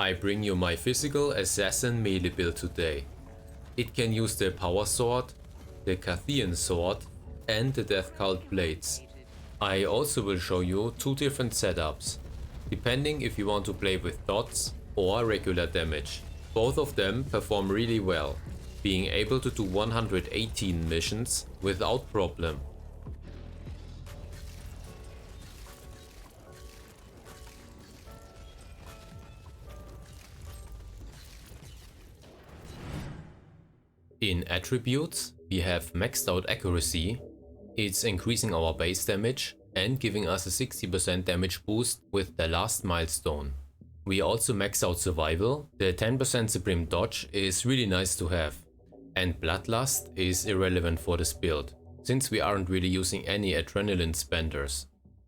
I bring you my physical assassin melee build today. It can use the power sword, the Carthean Sword and the death cult blades. I also will show you two different setups, depending if you want to play with dots or regular damage. Both of them perform really well, being able to do 118 missions without problem. In attributes, we have maxed out accuracy. It's increasing our base damage and giving us a 60% damage boost with the last milestone. We also max out survival. The 10% supreme dodge is really nice to have. And bloodlust is irrelevant for this build, since we aren't really using any adrenaline spenders.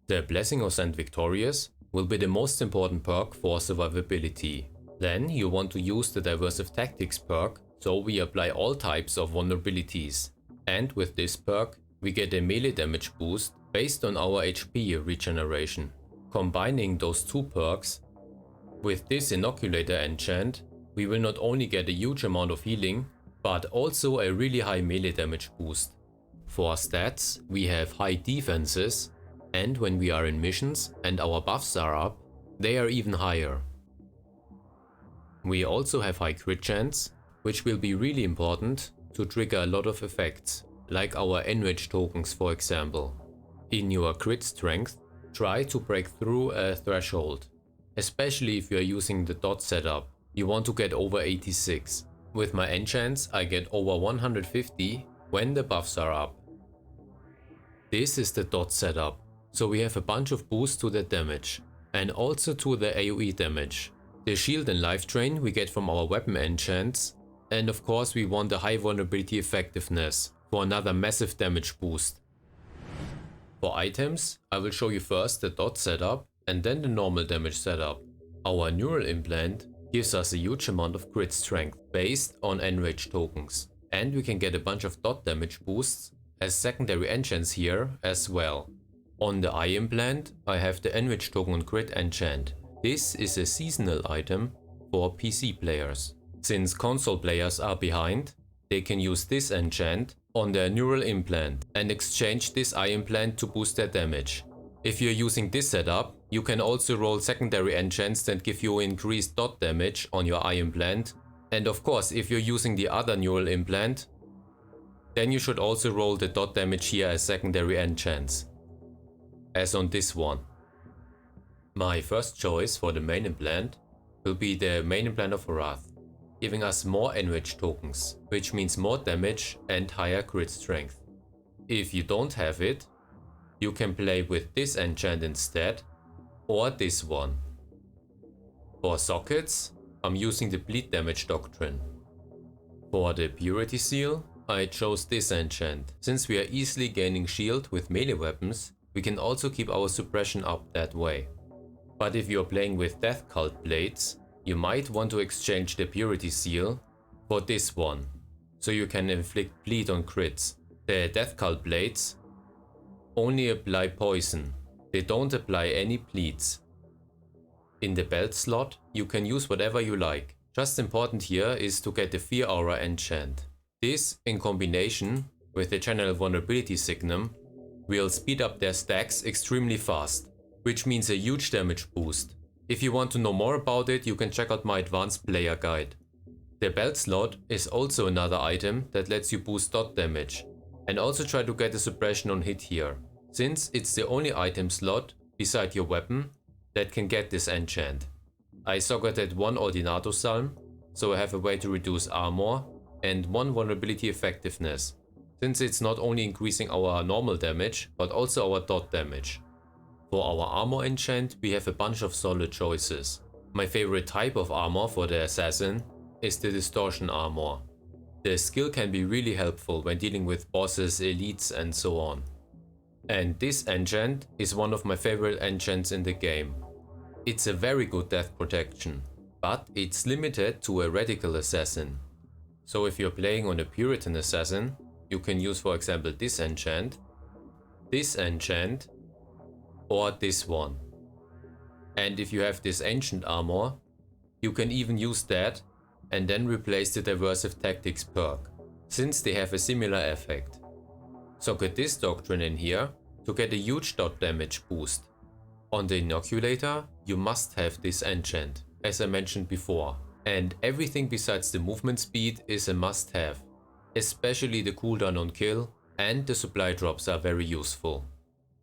The blessing of St. Victorious will be the most important perk for survivability. Then you want to use the diversive tactics perk, so we apply all types of vulnerabilities. And with this perk, we get a melee damage boost based on our HP regeneration. Combining those two perks, with this inoculator enchant, we will not only get a huge amount of healing, but also a really high melee damage boost. For stats, we have high defenses, and when we are in missions and our buffs are up, they are even higher. We also have high crit chance, which will be really important to trigger a lot of effects, like our enrich tokens for example. In your crit strength, try to break through a threshold, especially if you are using the dot setup. You want to get over 86. With my enchants I get over 150 when the buffs are up. This is the dot setup, so we have a bunch of boosts to the damage, and also to the AoE damage. The shield and life drain we get from our weapon enchants, and of course we want a high vulnerability effectiveness for another massive damage boost. For items, I will show you first the dot setup and then the normal damage setup. Our neural implant gives us a huge amount of crit strength based on enrage tokens, and we can get a bunch of dot damage boosts as secondary enchants here as well. On the eye implant, I have the enrich token on crit enchant. This is a seasonal item for PC players. Since console players are behind, they can use this enchant on their neural implant and exchange this eye implant to boost their damage. If you're using this setup, you can also roll secondary enchants that give you increased dot damage on your eye implant. And of course, if you're using the other neural implant, then you should also roll the dot damage here as secondary enchants, as on this one. My first choice for the main implant will be the main implant of Wrath, giving us more enrich tokens, which means more damage and higher crit strength. If you don't have it, you can play with this enchant instead, or this one. For sockets, I'm using the bleed damage doctrine. For the purity seal, I chose this enchant. Since we are easily gaining shield with melee weapons, we can also keep our suppression up that way. But if you're playing with death cult blades, you might want to exchange the purity seal for this one, so you can inflict bleed on crits. The death cult blades only apply poison, they don't apply any bleeds. In the belt slot, you can use whatever you like. Just important here is to get the Fear Aura enchant. This, in combination with the general vulnerability signum, will speed up their stacks extremely fast, which means a huge damage boost. If you want to know more about it, you can check out my advanced player guide. The belt slot is also another item that lets you boost dot damage, and also try to get a suppression on hit here, since it's the only item slot beside your weapon that can get this enchant. I socketed one Ordinato Psalm, so I have a way to reduce armor and one vulnerability effectiveness, since it's not only increasing our normal damage but also our dot damage. For our armor enchant, we have a bunch of solid choices. My favorite type of armor for the assassin is the distortion armor. The skill can be really helpful when dealing with bosses, elites and so on. And this enchant is one of my favorite enchants in the game. It's a very good death protection, but it's limited to a radical assassin. So if you're playing on a Puritan assassin, you can use for example this enchant, or this one. And if you have this ancient armor, You can even use that and then replace the Diversive Tactics perk, since they have a similar effect. Socket this doctrine in here to get a huge dot damage boost. On the Inoculator, you must have this enchant, as I mentioned before, and everything besides the movement speed is a must-have. Especially the cooldown on kill and the supply drops are very useful.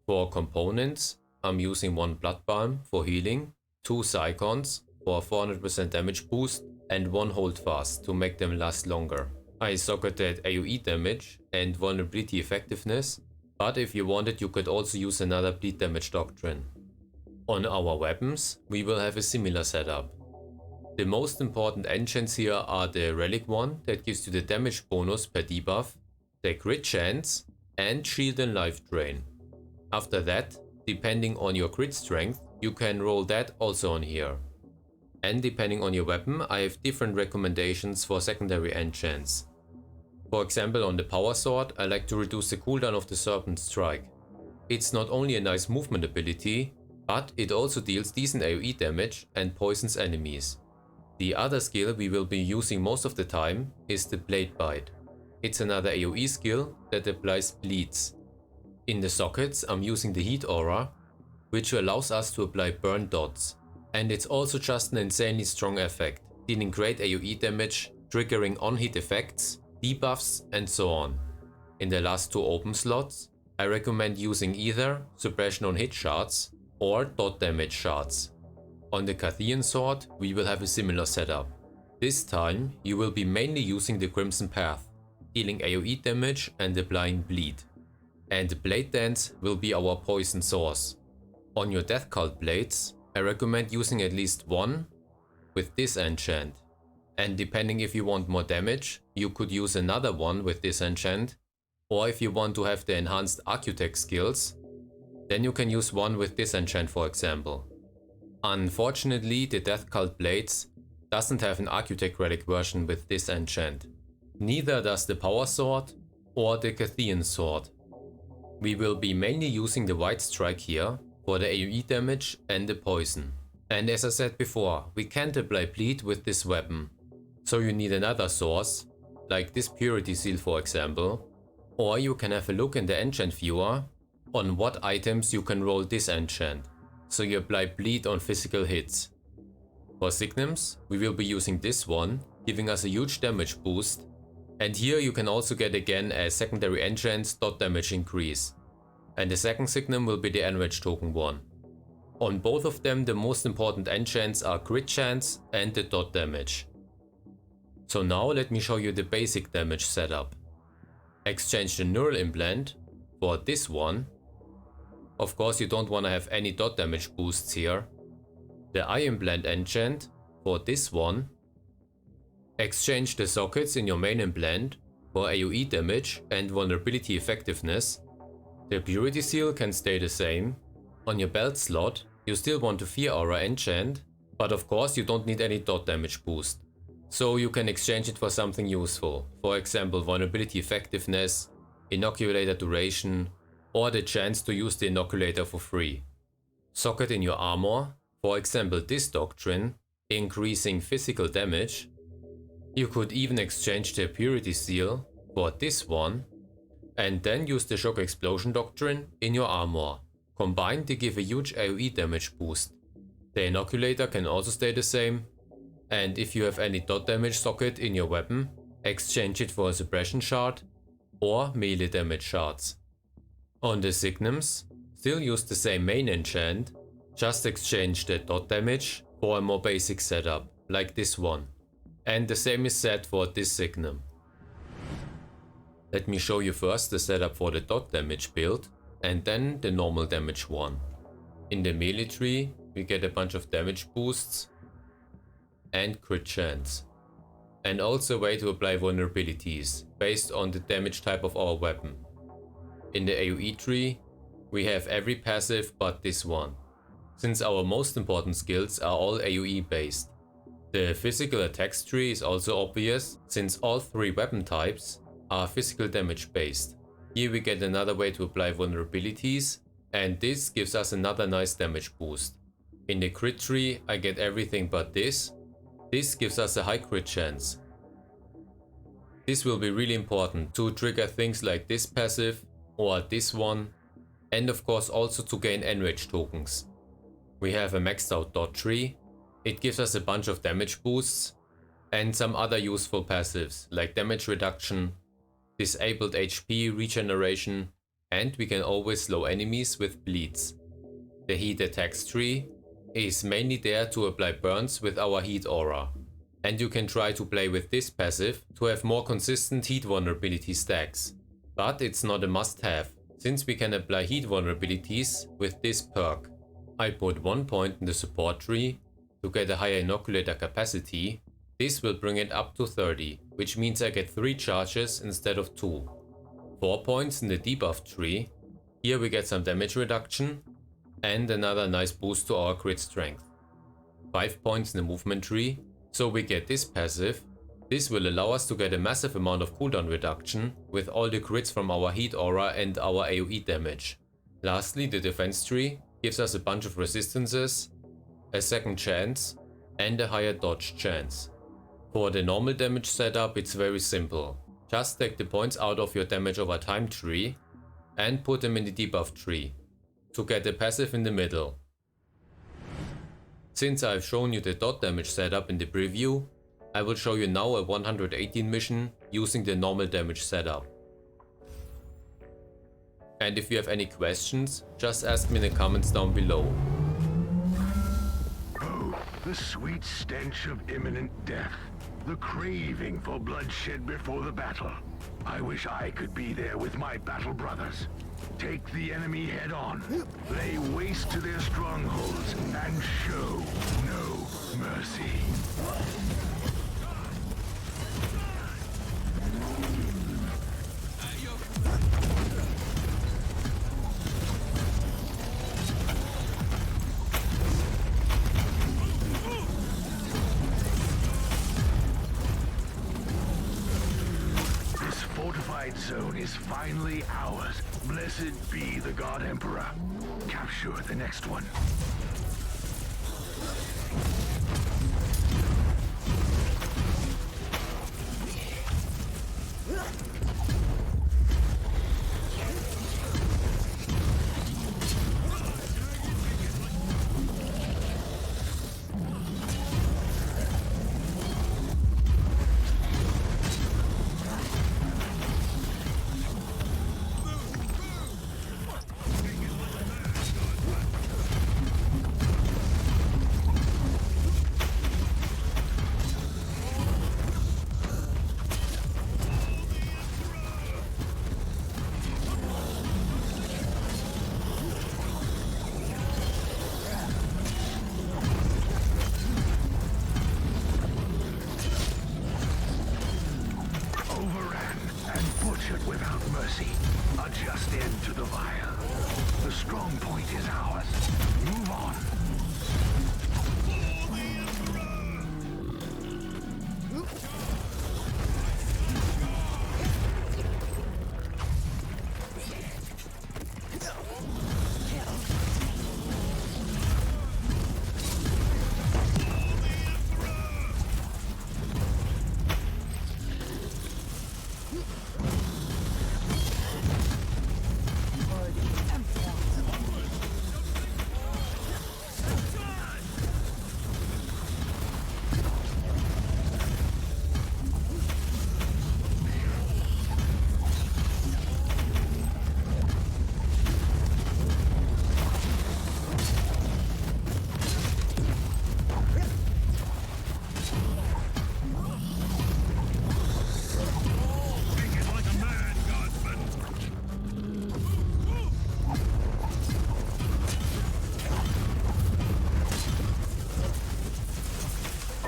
For components, I'm using 1 Blood Balm for healing, 2 Psychons for 400% damage boost, and 1 Holdfast to make them last longer. I socketed AoE damage and vulnerability effectiveness, but if you wanted you could also use another bleed damage doctrine. On our weapons, we will have a similar setup. The most important enchants here are the Relic one that gives you the damage bonus per debuff, the crit chance, and shield and life drain. After that, depending on your crit strength, you can roll that also on here. And depending on your weapon, I have different recommendations for secondary enchants. For example, on the Power Sword, I like to reduce the cooldown of the Serpent Strike. It's not only a nice movement ability, but it also deals decent AoE damage and poisons enemies. The other skill we will be using most of the time is the Blade Bite. It's another AoE skill that applies bleeds. In the sockets I'm using the Heat Aura, which allows us to apply burn dots. And it's also just an insanely strong effect, dealing great AoE damage, triggering on-hit effects, debuffs and so on. In the last 2 open slots, I recommend using either suppression on hit shards or dot damage shards. On the Carthean Sword we will have a similar setup. This time you will be mainly using the Crimson Path, dealing AoE damage and applying bleed. And Blade Dance will be our poison source. On your Death Cult blades, I recommend using at least 1 with this enchant. And depending if you want more damage, you could use another one with this enchant. Or if you want to have the enhanced Architect skills, then you can use 1 with this enchant for example. Unfortunately, the Death Cult blades doesn't have an Architect relic version with this enchant. Neither does the Power Sword or the Carthean Sword. We will be mainly using the White Strike here for the AoE damage and the poison. And as I said before, we can't apply bleed with this weapon. So you need another source, like this Purity Seal for example. Or you can have a look in the enchant viewer on what items you can roll this enchant, so you apply bleed on physical hits. For Signims, we will be using this one, giving us a huge damage boost, and here you can also get again a secondary enchant dot damage increase. And the second Signum will be the Enraged token one. On both of them the most important enchants are crit chance and the dot damage. So now let me show you the basic damage setup. Exchange the Neural Implant for this one. Of course you don't want to have any dot damage boosts here. The Eye Implant enchant for this one. Exchange the sockets in your main implant for AoE damage and vulnerability effectiveness. The Purity Seal can stay the same. On your belt slot you still want to Fear Aura enchant, but of course you don't need any dot damage boost. So you can exchange it for something useful, for example vulnerability effectiveness, inoculator duration, or the chance to use the inoculator for free. Socket in your armor, for example this doctrine, increasing physical damage. You could even exchange the Purity Seal for this one, and then use the Shock Explosion doctrine in your armor. Combined they give a huge AoE damage boost. The inoculator can also stay the same, and if you have any dot damage socket in your weapon, exchange it for a suppression shard or melee damage shards. On the Signims, still use the same main enchant, just exchange the dot damage for a more basic setup, like this one. And the same is said for this Signum. Let me show you first the setup for the dot damage build, and then the normal damage one. In the melee tree, we get a bunch of damage boosts and crit chance. And also a way to apply vulnerabilities, based on the damage type of our weapon. In the AoE tree, we have every passive but this one, since our most important skills are all AoE based. The physical attacks tree is also obvious, since all 3 weapon types are physical damage based. Here we get another way to apply vulnerabilities, and this gives us another nice damage boost. In the crit tree I get everything but this, This gives us a high crit chance. This will be really important to trigger things like this passive or this one, and of course also to gain enrage tokens. We have a maxed out dot tree. It gives us a bunch of damage boosts and some other useful passives like damage reduction, disabled HP regeneration, and we can always slow enemies with bleeds. The heat attacks tree is mainly there to apply burns with our heat aura, and you can try to play with this passive to have more consistent heat vulnerability stacks. But it's not a must-have, since we can apply heat vulnerabilities with this perk. I put 1 point in the support tree to get a higher inoculator capacity. This will bring it up to 30, which means I get 3 charges instead of 2. 4 points in the debuff tree. Here we get some damage reduction and another nice boost to our crit strength. 5 points in the movement tree, so we get this passive. This will allow us to get a massive amount of cooldown reduction with all the crits from our heat aura and our AoE damage. Lastly, the defense tree gives us a bunch of resistances, a second chance, and a higher dodge chance. For the normal damage setup, it's very simple. Just take the points out of your damage over time tree and put them in the debuff tree to get a passive in the middle. Since I've shown you the dot damage setup in the preview, I will show you now a 118 mission using the normal damage setup. And if you have any questions, just ask me in the comments down below. Oh, the sweet stench of imminent death. The craving for bloodshed before the battle. I wish I could be there with my battle brothers. Take the enemy head on, lay waste to their strongholds, and show no mercy. Fortified zone is finally ours. Blessed be the God Emperor. Capture the next one. Without mercy, a just end to the vial. The strong point is ours. Move on.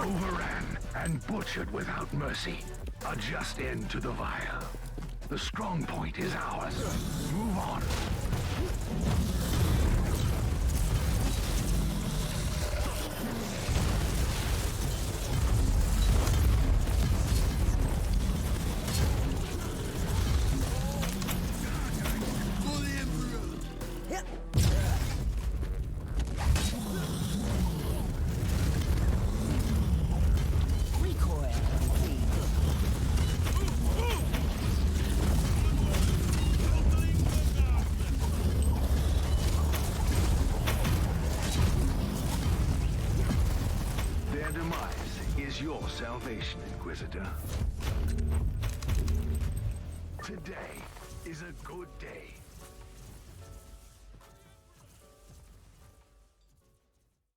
Overran and butchered without mercy. A just end to the vial. The strong point is ours. Move on. Their demise is your salvation, Inquisitor. Today is a good day.